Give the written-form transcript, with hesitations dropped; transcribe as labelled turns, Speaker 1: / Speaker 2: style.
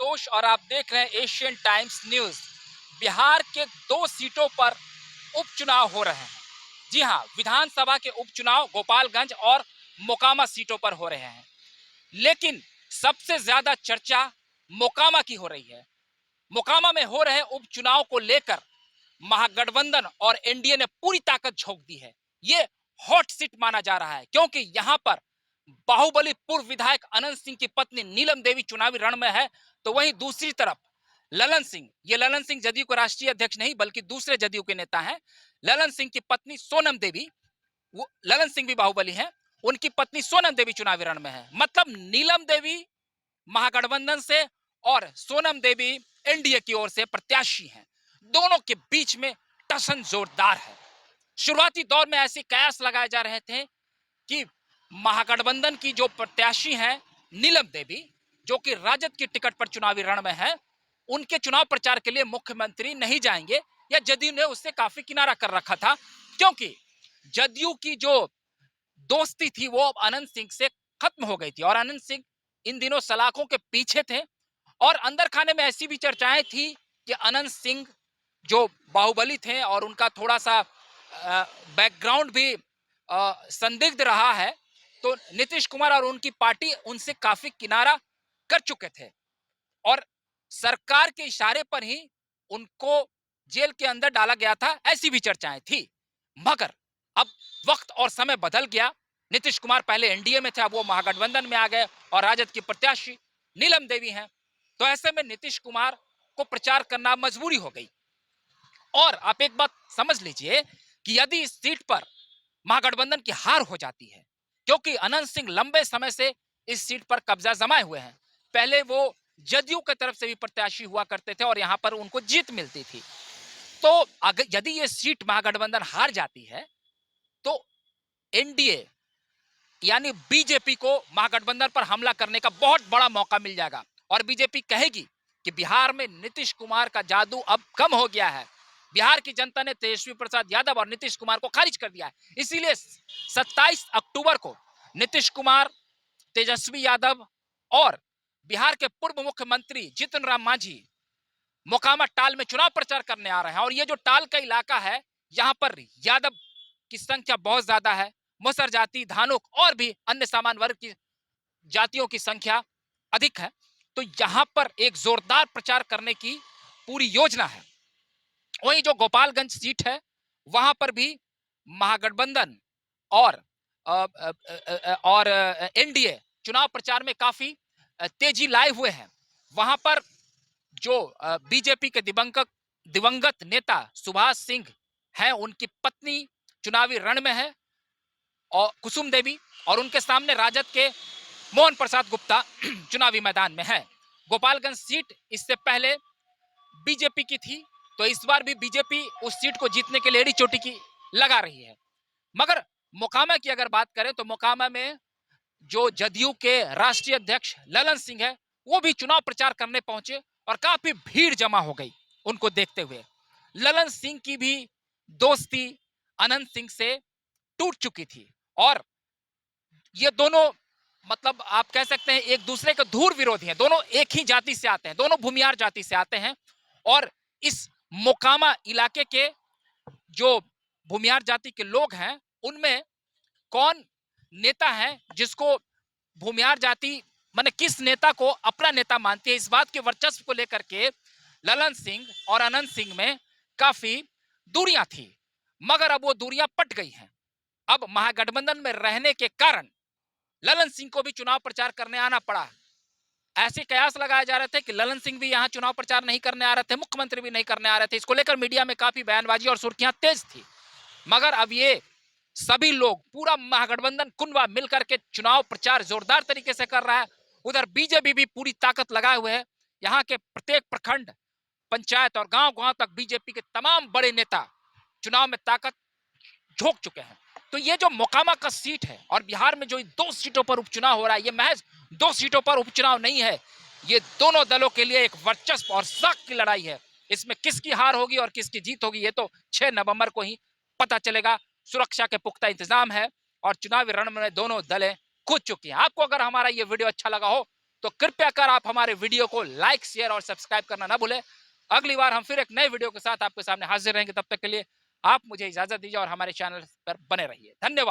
Speaker 1: संतोष और आप देख रहे हैं एशियन टाइम्स न्यूज। बिहार के दो सीटों पर उपचुनाव हो रहे हैं। जी हां, विधानसभा के उपचुनाव गोपालगंज और मोकामा सीटों पर हो रहे हैं, लेकिन सबसे ज्यादा चर्चा मोकामा की हो रही है। मोकामा में हो रहे उपचुनाव को लेकर महागठबंधन और एनडीए ने पूरी ताकत झोंक दी है। ये हॉट सीट माना जा रहा है क्योंकि यहां पर बाहुबली पूर्व विधायक अनंत सिंह की पत्नी नीलम देवी चुनावी रण में है, तो वहीं दूसरी तरफ ललन सिंह जदयू के राष्ट्रीय अध्यक्ष नहीं बल्कि दूसरे जदयू के नेता हैं। ललन सिंह की पत्नी सोनम देवी, वो ललन सिंह भी बाहुबली हैं, उनकी पत्नी सोनम देवी चुनावी रण में है। मतलब नीलम देवी महागठबंधन से और सोनम देवी एनडीए की ओर से प्रत्याशी हैं। दोनों के बीच में टसन जोरदार है। शुरुआती दौर में ऐसे कयास लगाए जा रहे थे कि महागठबंधन की जो प्रत्याशी हैं नीलम देवी, जो कि राजद की टिकट पर चुनावी रण में है, उनके चुनाव प्रचार के लिए मुख्यमंत्री नहीं जाएंगे, या जदयू ने उससे काफी किनारा कर रखा था क्योंकि जदयू की जो दोस्ती थी वो अब अनंत सिंह से खत्म हो गई थी और अनंत सिंह इन दिनों सलाखों के पीछे थे। और अंदर खाने में ऐसी भी चर्चाएं थी कि अनंत सिंह जो बाहुबली थे और उनका थोड़ा सा बैकग्राउंड भी संदिग्ध रहा है, तो नीतीश कुमार और उनकी पार्टी उनसे काफी किनारा कर चुके थे और सरकार के इशारे पर ही उनको जेल के अंदर डाला गया था, ऐसी भी चर्चाएं थी। मगर अब वक्त और समय बदल गया। नीतीश कुमार पहले एनडीए में थे, अब वो महागठबंधन में आ गए और राजद की प्रत्याशी नीलम देवी हैं, तो ऐसे में नीतीश कुमार को प्रचार करना मजबूरी हो गई। और आप एक बात समझ लीजिए कि यदि इस सीट पर महागठबंधन की हार हो जाती है, क्योंकि अनंत सिंह लंबे समय से इस सीट पर कब्जा जमाए हुए हैं, पहले वो जदयू की तरफ से भी प्रत्याशी हुआ करते थे और यहां पर उनको जीत मिलती थी, तो अगर यदि ये सीट महागठबंधन हार जाती है तो एनडीए यानी बीजेपी को महागठबंधन पर हमला करने का बहुत बड़ा मौका मिल जाएगा और बीजेपी कहेगी कि बिहार में नीतीश कुमार का जादू अब कम हो गया है। बिहार की जनता ने तेजस्वी प्रसाद यादव और नीतीश कुमार को खारिज कर दिया है, इसीलिए 27 अक्टूबर को नीतीश कुमार, तेजस्वी यादव और बिहार के पूर्व मुख्यमंत्री जीतन राम मांझी मोकामा टाल में चुनाव प्रचार करने आ रहे हैं। और ये जो टाल का इलाका है, यहाँ पर यादव की संख्या बहुत ज्यादा है, मुसर जाति, धानुक और भी अन्य सामान्य वर्ग की जातियों की संख्या अधिक है, तो यहां पर एक जोरदार प्रचार करने की पूरी योजना है। वहीं जो गोपालगंज सीट है वहां पर भी महागठबंधन और एनडीए चुनाव प्रचार में काफी तेजी लाए हुए हैं। वहां पर जो बीजेपी के दिवंगत नेता सुभाष सिंह हैं, उनकी पत्नी चुनावी रण में है और कुसुम देवी, और उनके सामने राजद के मोहन प्रसाद गुप्ता चुनावी मैदान में है। गोपालगंज सीट इससे पहले बीजेपी की थी, तो इस बार भी बीजेपी उस सीट को जीतने के लिए एड़ी चोटी की लगा रही है। मगर मोकामा की अगर बात करें तो मोकामा में जो जदयू के राष्ट्रीय अध्यक्ष ललन सिंह है, वो भी चुनाव प्रचार करने पहुंचे और काफी भीड़ जमा हो गई उनको देखते हुए। ललन सिंह की भी दोस्ती अनंत सिंह से टूट चुकी थी और ये दोनों, मतलब आप कह सकते हैं एक दूसरे के धूर विरोधी हैं। दोनों एक ही जाति से आते हैं, दोनों भूमियार जाति से आते हैं और इस मोकामा इलाके के जो भूमियार जाति के लोग हैं, उनमें कौन नेता है जिसको भूमियार जाति माने किस नेता को अपना नेता मानती है, इस बात के वर्चस्व को लेकर के ललन सिंह और अनंत सिंह में काफी दूरियां थी, मगर अब वो दूरियां पट गई हैं। अब महागठबंधन में रहने के कारण ललन सिंह को भी चुनाव प्रचार करने आना पड़ा। ऐसे कयास लगाए जा रहे थे कि ललन सिंह भी यहां चुनाव प्रचार नहीं करने आ रहे थे, मुख्यमंत्री भी नहीं करने आ रहे थे। इसको लेकर मीडिया में काफी बयानबाजी और सुर्खियां तेज थी। मगर अब ये सभी लोग, पूरा महागठबंधन कुनबा मिलकर के चुनाव प्रचार जोरदार तरीके से कर रहा है। उधर बीजेपी भी पूरी ताकत लगाए हुए है। यहाँ के प्रत्येक प्रखंड, पंचायत और गांव गांव तक बीजेपी के तमाम बड़े नेता चुनाव में ताकत झोंक चुके हैं। तो ये जो मोकामा का सीट है और बिहार में जो दो सीटों पर उपचुनाव हो रहा है, ये महज दो सीटों पर उपचुनाव नहीं है, ये दोनों दलों के लिए एक वर्चस्व और साख की लड़ाई है। इसमें किसकी हार होगी और किसकी जीत होगी, ये तो 6 नवंबर को ही पता चलेगा। सुरक्षा के पुख्ता इंतजाम है और चुनावी रण में दोनों दलें कूद चुकी हैं। आपको अगर हमारा ये वीडियो अच्छा लगा हो तो कृपया कर आप हमारे वीडियो को लाइक, शेयर और सब्सक्राइब करना ना भूलें। अगली बार हम फिर एक नए वीडियो के साथ आपके सामने हाजिर रहेंगे। तब तक के लिए आप मुझे इजाजत दीजिए और हमारे चैनल पर बने रहिए। धन्यवाद।